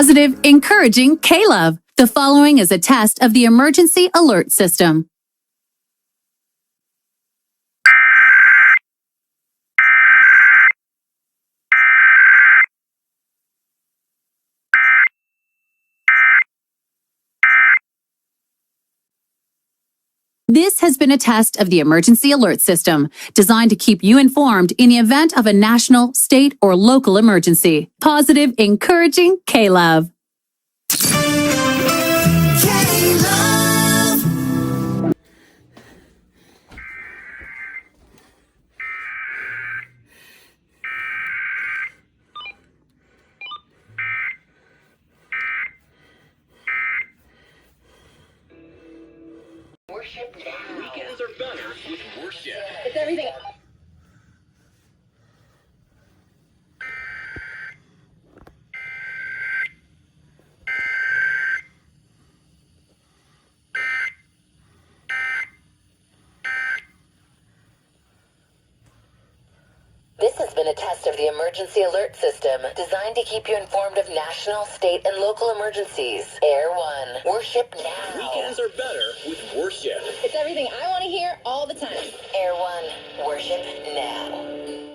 Positive, encouraging K-Love. The following is a test of the emergency alert system. This has been a test of the emergency alert system, designed to keep you informed in the event of a national, state, or local emergency. Positive, encouraging K-Love. Worship now. Weekends are better with worship. It's everything. This has been a test of the emergency alert system, designed to keep you informed of national, state, and local emergencies. Air 1. Worship now. Weekends are better with worship. It's everything I want to hear all the time. Air 1. Worship now.